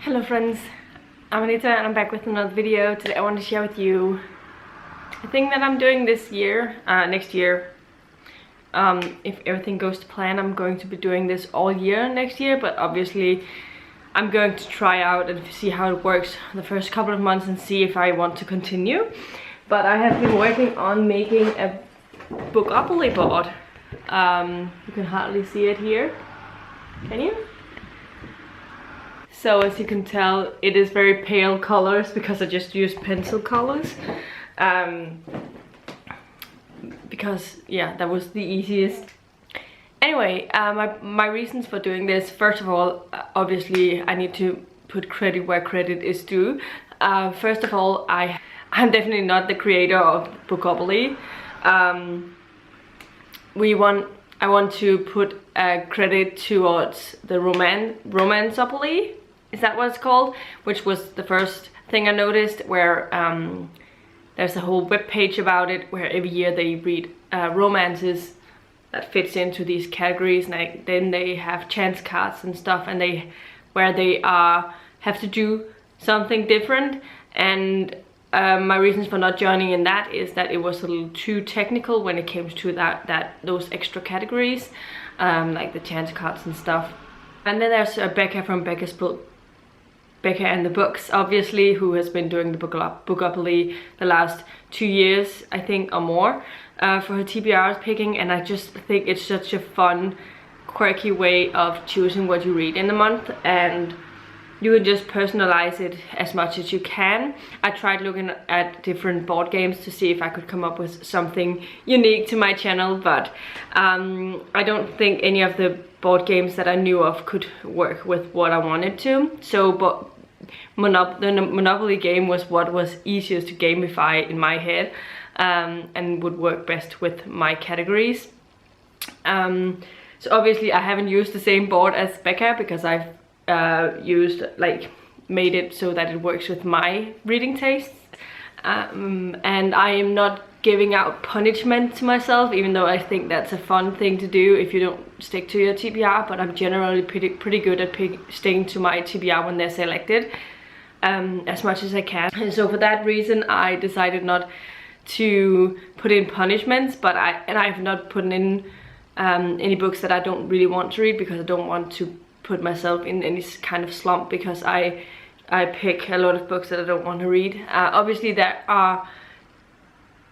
Hello friends, I'm Anita and I'm back with another video. Today I want to share with you a thing that I'm doing this year, next year. If everything goes to plan, I'm going to be doing this all year next year, but obviously I'm going to try out and see how it works the first couple of months and see if I want to continue. But I have been working on making a Bookopoly board. You can hardly see it here, can you? So as you can tell, it is very pale colors because I just used pencil colors. Because yeah, that was the easiest. Anyway, my reasons for doing this, first of all, obviously I need to put credit where credit is due. First of all, I'm definitely not the creator of Bookopoly. I want to put credit towards the Romanceopoly. Is that what it's called? Which was the first thing I noticed, where there's a whole web page about it, where every year they read romances that fits into these categories, and then they have chance cards and stuff, and they have to do something different. And my reasons for not joining in that is that it was a little too technical when it came to those extra categories, like the chance cards and stuff. And then there's Becca from Becca's book, Becca and the Books, obviously, who has been doing the Bookopoly the last 2 years, I think, or more, for her TBR picking. And I just think it's such a fun, quirky way of choosing what you read in a month, and you can just personalize it as much as you can. I tried looking at different board games to see if I could come up with something unique to my channel, but I don't think any of the board games that I knew of could work with what I wanted to. So, but the Monopoly game was what was easiest to gamify in my head, and would work best with my categories. So obviously I haven't used the same board as Becca, because I've made it so that it works with my reading tastes, and I am not giving out punishment to myself, even though I think that's a fun thing to do if you don't stick to your TBR. But I'm generally pretty good at sticking to my TBR when they're selected, as much as I can. And so for that reason I decided not to put in punishments, but I've not put in any books that I don't really want to read, because I don't want to put myself in any kind of slump because I pick a lot of books that I don't want to read. Obviously there are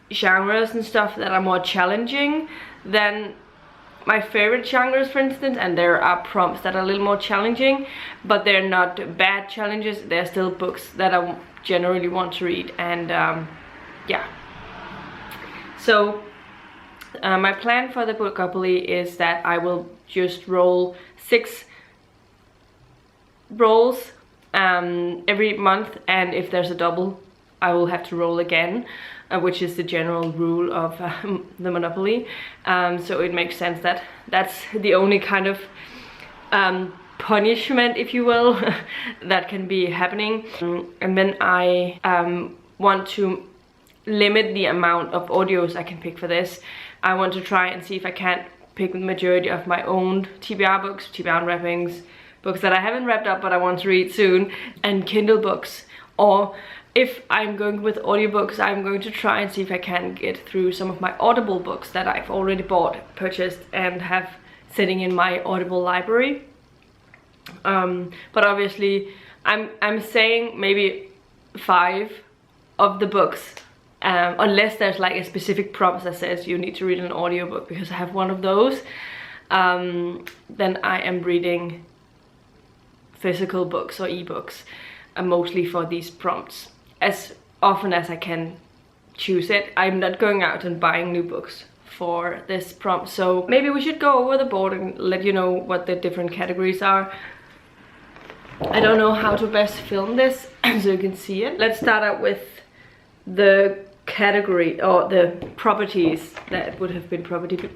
genres and stuff that are more challenging than my favorite genres, for instance, and there are prompts that are a little more challenging, but they're not bad challenges. They're still books that I generally want to read. And yeah, so my plan for the Bookopoly is that I will just roll 6 rolls every month, and if there's a double I will have to roll again, which is the general rule of the Monopoly. So it makes sense that that's the only kind of punishment, if you will, that can be happening. And then I want to limit the amount of audios I can pick for this. I want to try and see if I can't pick the majority of my own TBR books, TBR unwrappings, books that I haven't wrapped up but I want to read soon, and Kindle books. Or if I'm going with audiobooks, I'm going to try and see if I can get through some of my Audible books that I've already purchased and have sitting in my Audible library. But obviously I'm saying maybe 5 of the books, unless there's like a specific prompt that says you need to read an audiobook, because I have one of those. Then I am reading physical books or ebooks, mostly for these prompts, as often as I can choose it. I'm not going out and buying new books for this prompt. So maybe we should go over the board and let you know what the different categories are. I don't know how to best film this so you can see it. Let's start out with the category, or the properties that would have been property.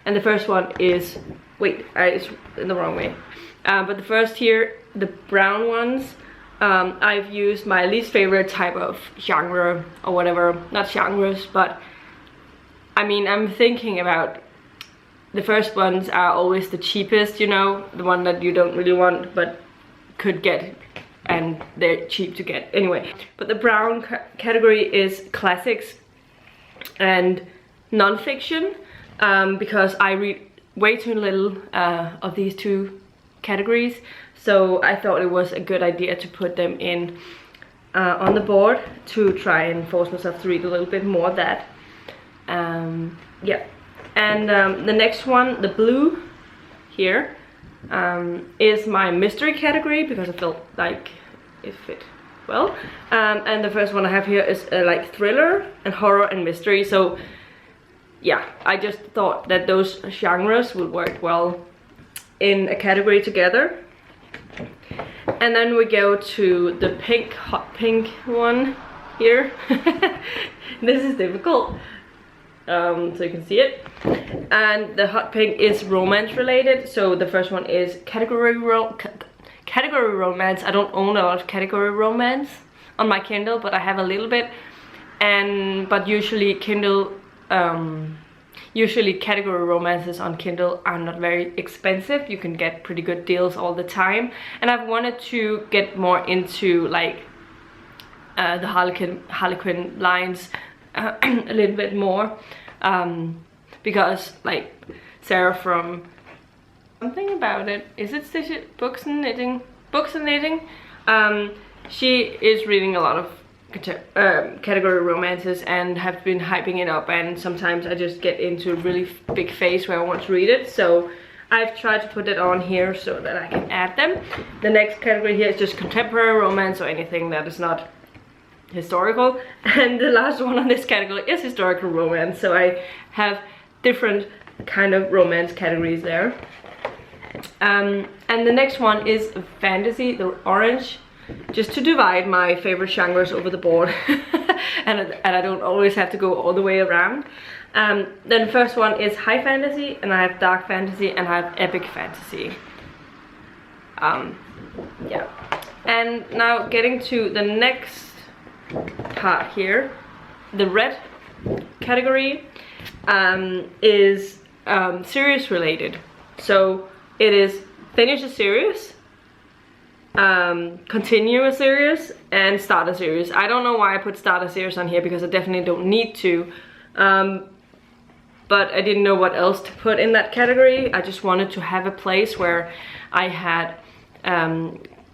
And the first one is, wait, it's in the wrong way. But the first here, the brown ones, I've used my least favorite type of genre, or whatever, not genres, but I mean, I'm thinking about the first ones are always the cheapest, you know, the one that you don't really want but could get and they're cheap to get anyway. But the brown category is classics and nonfiction, because I read way too little of these two categories, so I thought it was a good idea to put them in on the board to try and force myself to read a little bit more of that. Yeah, and the next one, the blue here, is my mystery category because I felt like it fit well. And the first one I have here is like thriller and horror and mystery. So yeah, I just thought that those genres would work well in a category together. And then we go to the pink, hot pink one here. This is difficult, so you can see it. And the hot pink is romance related. So the first one is category romance. I don't own a lot of category romance on my Kindle, but I have a little bit. But usually Kindle, usually category romances on Kindle are not very expensive. You can get pretty good deals all the time. And I've wanted to get more into like the Harlequin lines a little bit more, because like Sarah from something about it, is it Books and Knitting? She is reading a lot of category romances and have been hyping it up, and sometimes I just get into a really big phase where I want to read it, so I've tried to put it on here so that I can add them. The next category here is just contemporary romance, or anything that is not historical, and the last one on this category is historical romance, so I have different kind of romance categories there. And the next one is fantasy, the orange, just to divide my favorite genres over the board. and I don't always have to go all the way around. Then the first one is high fantasy, and I have dark fantasy, and I have epic fantasy. Yeah. And now getting to the next part here, the red category is series related. So it is finish a series, continue a series, and start a series. I don't know why I put start a series on here, because I definitely don't need to, but I didn't know what else to put in that category. I just wanted to have a place where I had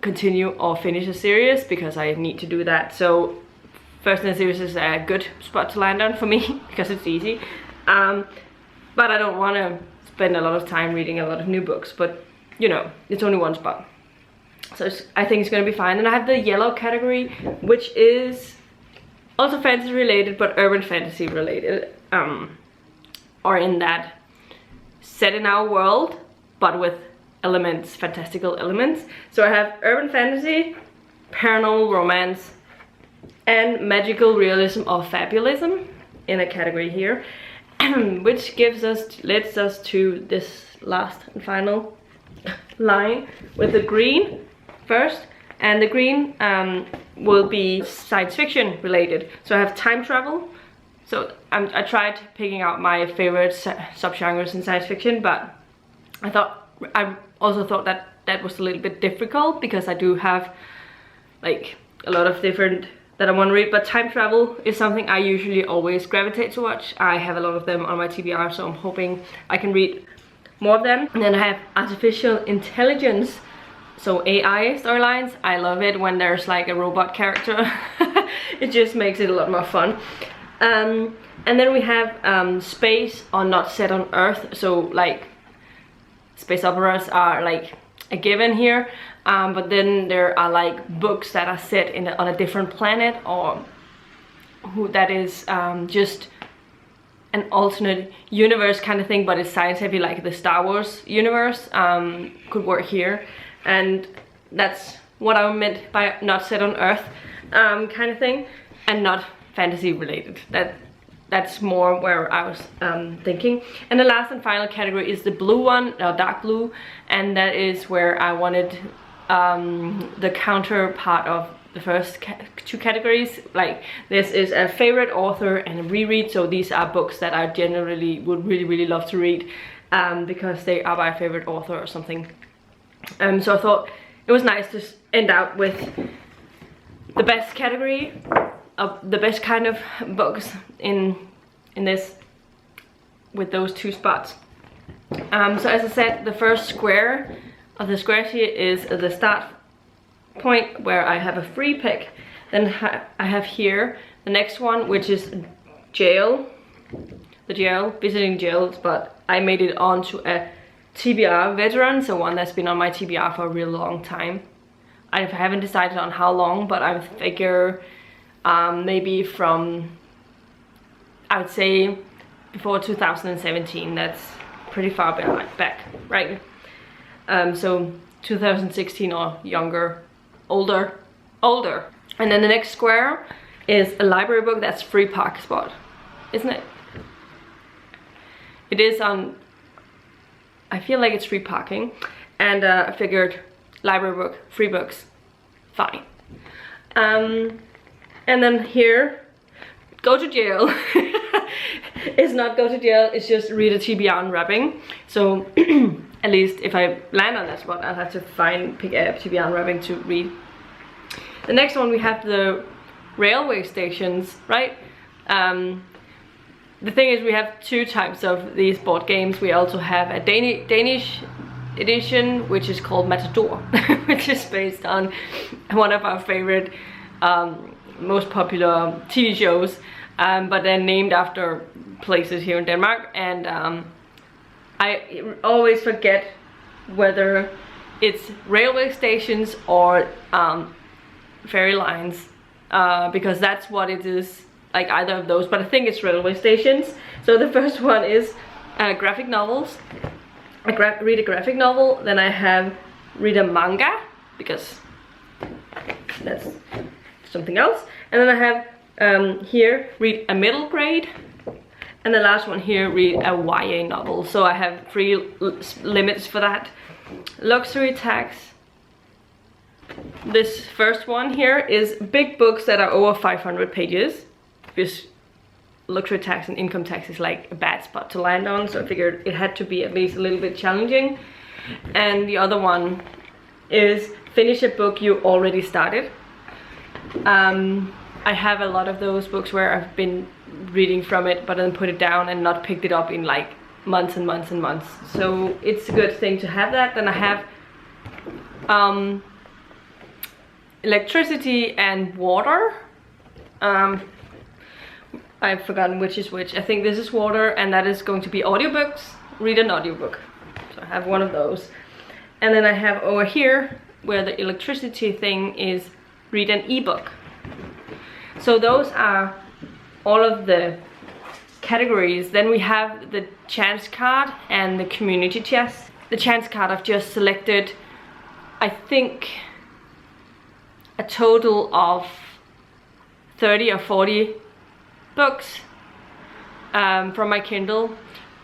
continue or finish a series, because I need to do that. So first in a series is a good spot to land on for me because it's easy, but I don't want to spend a lot of time reading a lot of new books, but you know, it's only one spot, so I think it's gonna be fine. And I have the yellow category, which is also fantasy related but urban fantasy related, or in that set in our world but with elements, fantastical elements. So I have urban fantasy, paranormal romance, and magical realism or fabulism in a category here, which leads us to this last and final line with the green first. And the green will be science fiction related. So I have time travel. So I tried picking out my favorite subgenres in science fiction, but I also thought that that was a little bit difficult, because I do have like a lot of different that I want to read, but time travel is something I usually always gravitate to watch. I have a lot of them on my TBR, so I'm hoping I can read more of them. And then I have artificial intelligence, so AI storylines. I love it when there's like a robot character. It just makes it a lot more fun. And then we have space or not set on Earth, so like space operas are like a given here, but then there are like books that are set on a different planet, or that is just an alternate universe kind of thing, but it's science heavy, like the Star Wars universe could work here. And that's what I meant by not set on Earth kind of thing, and not fantasy related. That's more where I was thinking. And the last and final category is the blue one, dark blue, and that is where I wanted the counterpart of the first two categories. Like, this is a favorite author and a reread, so these are books that I generally would really love to read because they are my favorite author or something. So I thought it was nice to end out with the best category of the best kind of books in this, with those 2 spots. So as I said, the first square of the squares here is the start point where I have a free pick. Then I have here the next one, which is jail, visiting jails, but I made it onto a TBR veteran, so one that's been on my TBR for a real long time. I haven't decided on how long, but I figure maybe from, I would say, before 2017. That's pretty far back, right? So 2016 or younger, older. And then the next square is a library book that's free park spot, isn't it? It is on, I feel like it's free parking, and I figured library book, free books, fine. And then here, go to jail. It's not go to jail, it's just read a TBR unwrapping. So at least if I land on that spot, I'll have to pick a TBR unwrapping to read. The next one, we have the railway stations, right? The thing is, we have 2 types of these board games. We also have a Danish edition, which is called Matador, which is based on one of our favorite, most popular TV shows, but then named after places here in Denmark. And I always forget whether it's railway stations or ferry lines, because that's what it is, like either of those, but I think it's railway stations. So the first one is graphic novels. Read a graphic novel, then I have read a manga, because that's something else, and then I have here read a middle grade, and the last one here read a YA novel. So I have 3 limits for that. Luxury tax. This first one here is big books that are over 500 pages, because luxury tax and income tax is like a bad spot to land on, so I figured it had to be at least a little bit challenging. And the other one is finish a book you already started. I have a lot of those books where I've been reading from it but then put it down and not picked it up in like months and months and months, so it's a good thing to have that. Then I have electricity and water. I've forgotten which is which. I think this is water, and that is going to be audiobooks. Read an audiobook. So I have one of those. And then I have over here, where the electricity thing is, read an ebook. So those are all of the categories. Then we have the chance card and the community chest. The chance card, I've just selected, I think, a total of 30 or 40 books from my Kindle.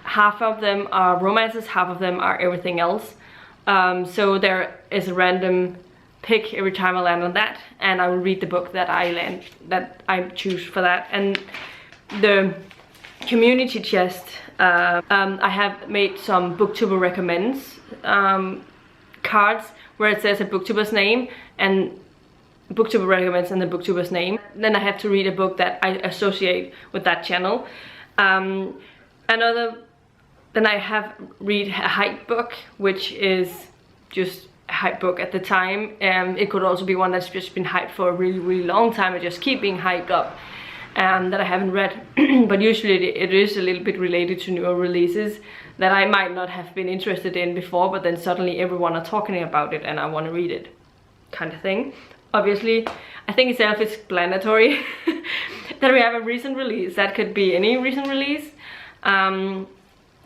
Half of them are romances, half of them are everything else. So there is a random pick every time I land on that, and I will read the book that I choose for that. And the community chest, I have made some booktuber recommends cards where it says a booktuber's name and booktuber recommends and the booktuber's name. Then I have to read a book that I associate with that channel. Then I have read a hype book, which is just a hype book at the time. It could also be one that's just been hyped for a really, really long time and just keep being hyped up, that I haven't read. But usually it is a little bit related to newer releases that I might not have been interested in before, but then suddenly everyone are talking about it and I want to read it, kind of thing. Obviously, I think it's self-explanatory that we have a recent release. That could be any recent release. Then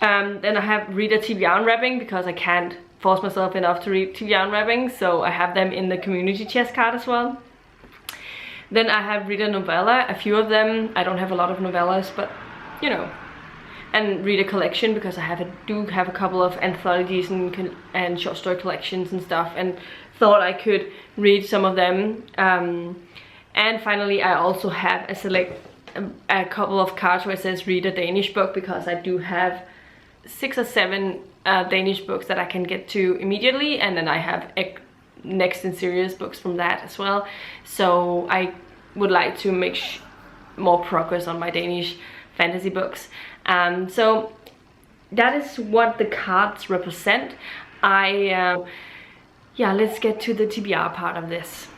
I have read a TBR unwrapping, because I can't force myself enough to read TBR unwrapping, so I have them in the community chest card as well. Then I have read a novella, a few of them. I don't have a lot of novellas, but you know. And read a collection, because I do have a couple of anthologies and short story collections and stuff, and thought I could read some of them. And finally, I also have a couple of cards where it says read a Danish book, because I do have 6 or 7 Danish books that I can get to immediately, and then I have next in series books from that as well. So I would like to make more progress on my Danish fantasy books. So that is what the cards represent. Yeah, let's get to the TBR part of this.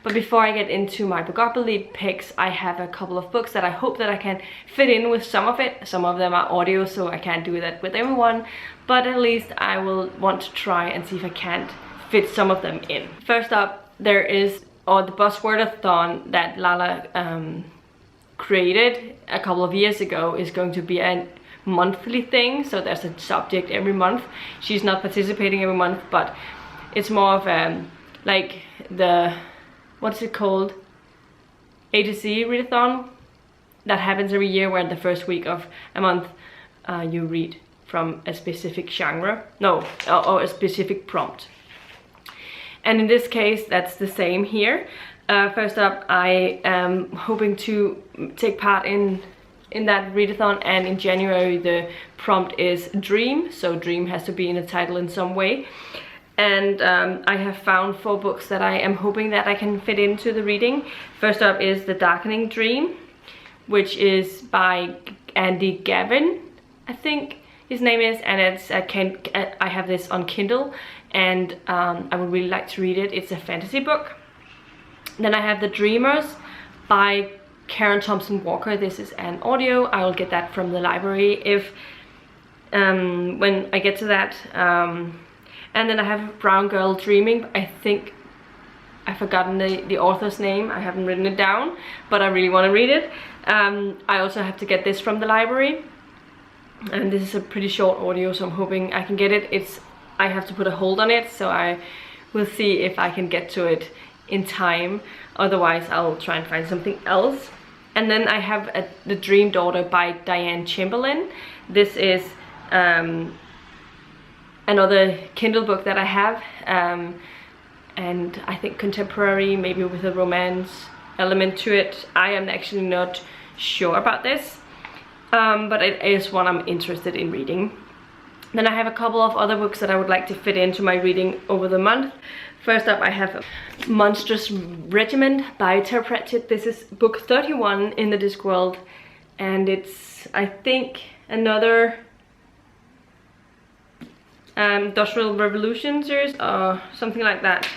But before I get into my Bookopoly picks, I have a couple of books that I hope that I can fit in with some of it. Some of them are audio, so I can't do that with everyone, but at least I will want to try and see if I can't fit some of them in. First up, there is, the buzzwordathon that Lala created a couple of years ago is going to be a monthly thing, so there's a subject every month. She's not participating every month, but it's more of like the, what's it called, A to Z readathon that happens every year, where the first week of a month you read from a specific genre, or a specific prompt. And in this case, that's the same here. First up, I am hoping to take part in that readathon, and in January the prompt is dream, so dream has to be in the title in some way. And I have found 4 books that I am hoping that I can fit into the reading. First up is The Darkening Dream, which is by Andy Gavin, I think his name is, and it's I have this on Kindle, and I would really like to read it. It's a fantasy book. Then I have The Dreamers by Karen Thompson Walker. This is an audio. I will get that from the library if when I get to that. And then I have Brown Girl Dreaming. I think I've forgotten the author's name. I haven't written it down, but I really want to read it. I also have to get this from the library, and this is a pretty short audio, so I'm hoping I can get it. I have to put a hold on it, so I will see if I can get to it in time. Otherwise I'll try and find something else. And then I have The Dream Daughter by Diane Chamberlain. This is another Kindle book that I have, and I think contemporary, maybe with a romance element to it. I am actually not sure about this, but it is one I'm interested in reading. Then I have a couple of other books that I would like to fit into my reading over the month. First up, I have Monstrous Regiment by Terry Pratchett. This is book 31 in the Discworld, and it's, I think, another Industrial Revolution series or something like that.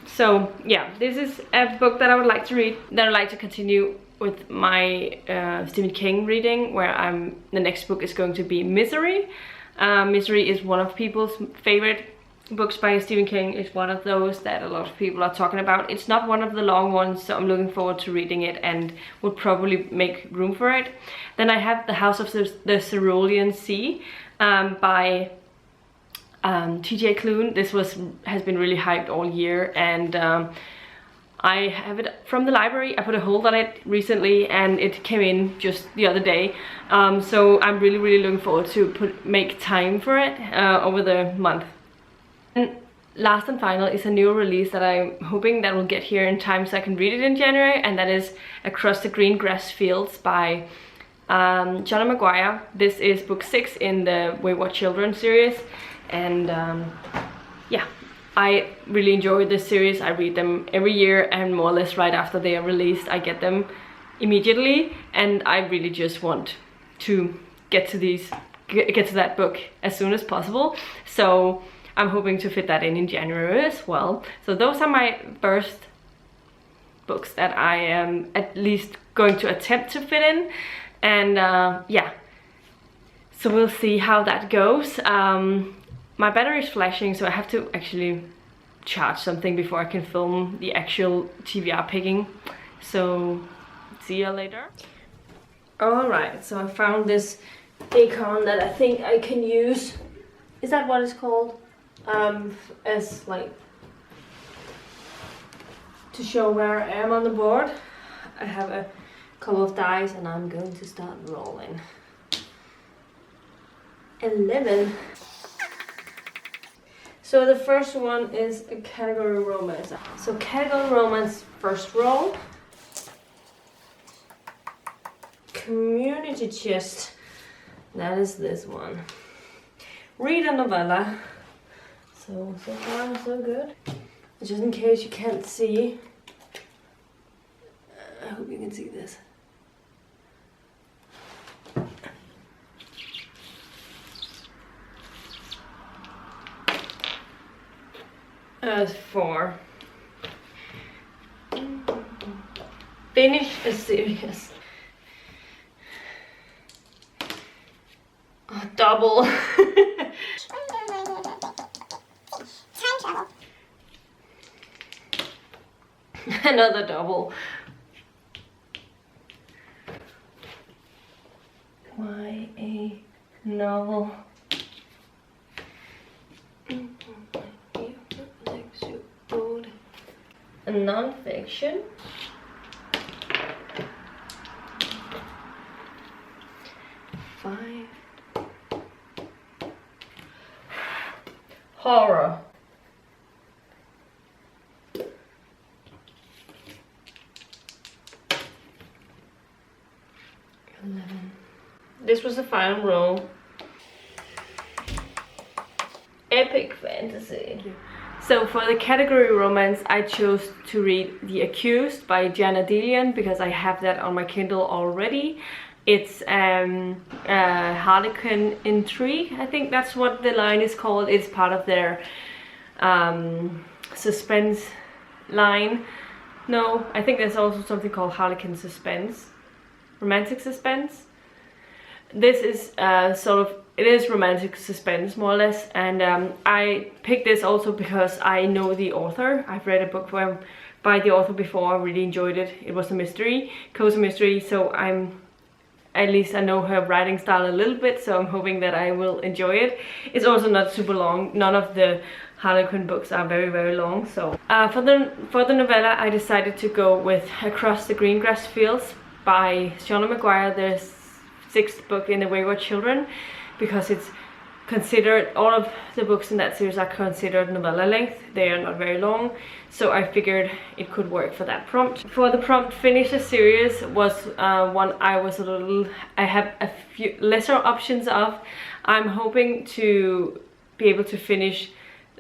So yeah, this is a book that I would like to read. Then I'd like to continue with my Stephen King reading, where the next book is going to be Misery. Misery is one of people's favorite books by Stephen King. It's one of those that a lot of people are talking about. It's not one of the long ones, so I'm looking forward to reading it and would probably make room for it. Then I have The House of the Cerulean Sea by TJ Klune. This has been really hyped all year, and I have it from the library. I put a hold on it recently and it came in just the other day, so I'm really looking forward to make time for it over the month. And last and final is a new release that I'm hoping that will get here in time so I can read it in January, and that is Across the Green Grass Fields by Jonah Maguire. This is book 6 in the Wayward Children series, and yeah, I really enjoy this series. I read them every year, and more or less right after they are released I get them immediately, and I really just want to get to that book as soon as possible. So I'm hoping to fit that in January as well. So those are my first books that I am at least going to attempt to fit in, and yeah, so we'll see how that goes. My battery is flashing, so I have to actually charge something before I can film the actual TBR picking. So see you later. Alright, so I found this icon that I think I can use. Is that what it's called? As like to show where I am on the board. I have a couple of dice and I'm going to start rolling. 11. So the first one is a category romance. So category romance, first roll. Community chest. That is this one. Read a novella. So So far so good. Just in case you can't see, I hope you can see this. As for finish a series. Oh, double. Another double. YA novel. A nonfiction. Horror. 11. This was the final row. Epic fantasy. So for the category romance, I chose to read The Accused by Jana Delian because I have that on my Kindle already. It's Harlequin Intrigue, I think that's what the line is called. It's part of their suspense line. No, I think there's also something called Harlequin Suspense. Romantic suspense. This is it is romantic suspense more or less, and I picked this also because I know the author. I've read a book by the author before. I really enjoyed it. It was a mystery, cozy mystery, so at least I know her writing style a little bit, so I'm hoping that I will enjoy it. It's also not super long. None of the Harlequin books are very long. So for the novella, I decided to go with Across the Greengrass Fields by Shauna Maguire, the 6th book in the Wayward Children, because it's considered, all of the books in that series are considered novella length. They are not very long, so I figured it could work for that prompt. For the prompt finish a series was one I have a few lesser options of. I'm hoping to be able to finish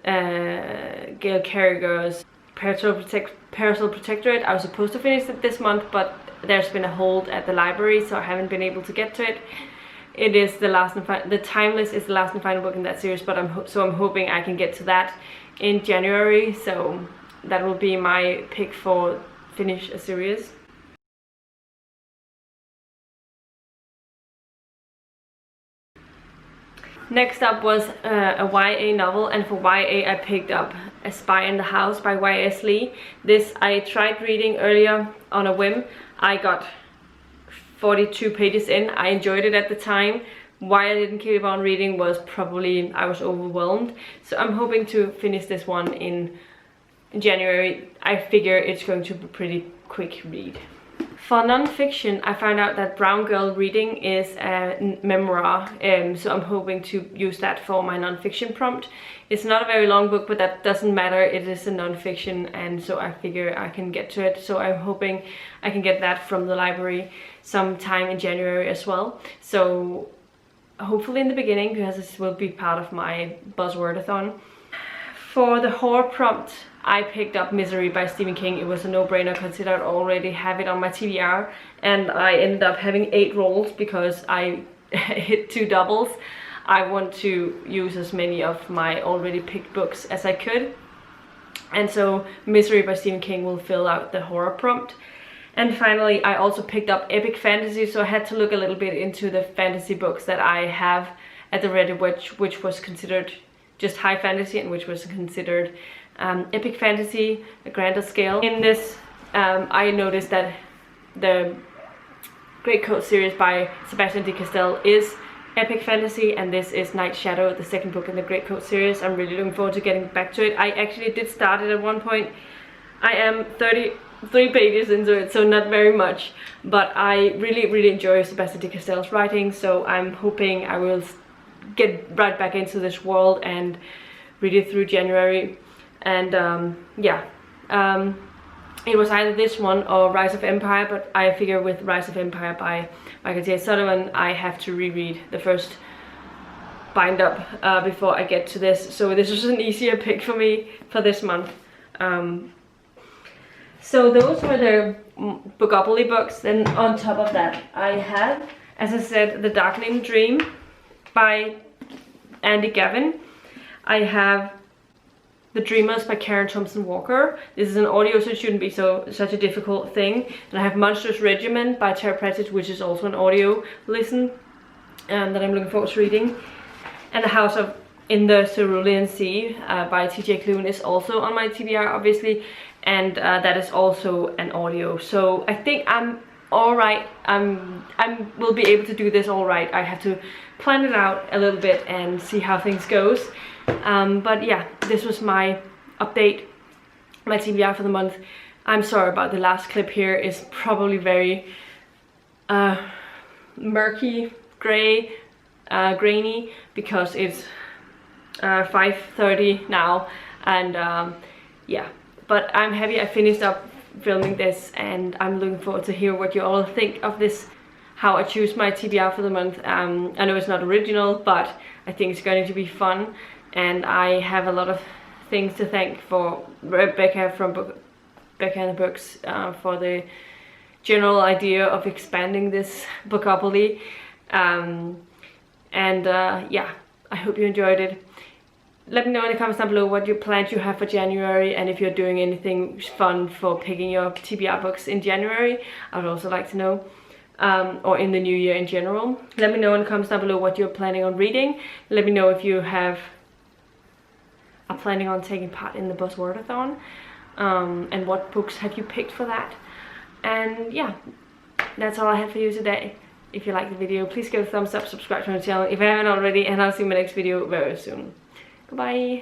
Gail Carriger's Parasol Protectorate. I was supposed to finish it this month, but there's been a hold at the library, so I haven't been able to get to it. It is the last and final, the Timeless is the last and final book in that series, but I'm hoping I can get to that in January, so that will be my pick for finish a series. Next up was a YA novel, and for YA I picked up A Spy in the House by Y.S. Lee. This I tried reading earlier on a whim. I got 42 pages in. I enjoyed it at the time. Why I didn't keep on reading was probably I was overwhelmed. So I'm hoping to finish this one in January. I figure it's going to be a pretty quick read. For nonfiction, I found out that Brown Girl Reading is a memoir, so I'm hoping to use that for my nonfiction prompt. It's not a very long book, but that doesn't matter. It is a nonfiction, and so I figure I can get to it. So I'm hoping I can get that from the library sometime in January as well. So hopefully in the beginning, because this will be part of my buzzwordathon. For the horror prompt, I picked up Misery by Stephen King. It was a no-brainer, considered already have it on my TBR, and I ended up having 8 rolls because I hit 2 doubles. I want to use as many of my already picked books as I could, and so Misery by Stephen King will fill out the horror prompt. And finally, I also picked up epic fantasy, so I had to look a little bit into the fantasy books that I have at the ready, which was considered just high fantasy and which was considered epic fantasy, a grander scale. In this, I noticed that the Greatcoat series by Sebastian de Castell is epic fantasy, and this is Night Shadow, the 2nd book in the Greatcoat series. I'm really looking forward to getting back to it. I actually did start it at one point. I am 33 pages into it, so not very much, but I really enjoy Sebastian de Castell's writing, so I'm hoping I will get right back into this world and read it through January. And it was either this one or Rise of Empire, but I figure with Rise of Empire by Michael J. Sullivan I have to reread the first bind up before I get to this. So this was an easier pick for me for this month. So those were the Bookopoly books. Then on top of that, I have, as I said, The Darkening Dream by Andy Gavin. I have The Dreamers by Karen Thompson Walker. This is an audio, so it shouldn't be such a difficult thing. And I have Monstrous Regimen by Tara Pratchett, which is also an audio listen that I'm looking forward to reading. And The House in the Cerulean Sea by TJ Klune is also on my TBR, obviously, and that is also an audio. So I think I'm alright. I will be able to do this alright. I have to plan it out a little bit and see how things goes. But yeah, this was my update, my TBR for the month. I'm sorry about the last clip here. It's probably very murky, grey, grainy, because it's 5:30 now, and yeah, but I'm happy I finished up filming this, and I'm looking forward to hear what you all think of this, how I choose my TBR for the month. I know it's not original, but I think it's going to be fun, and I have a lot of things to thank for Rebecca from Becca and the Books for the general idea of expanding this Bookopoly. Yeah, I hope you enjoyed it. Let me know in the comments down below what your plans you have for January, and if you're doing anything fun for picking your TBR books in January. I would also like to know, or in the new year in general. Let me know in the comments down below what you're planning on reading. Let me know if you are planning on taking part in the Buzzwordathon, and what books have you picked for that. And yeah, that's all I have for you today. If you like the video, please give a thumbs up, subscribe to my channel if you haven't already, and I'll see you in my next video very soon. Goodbye.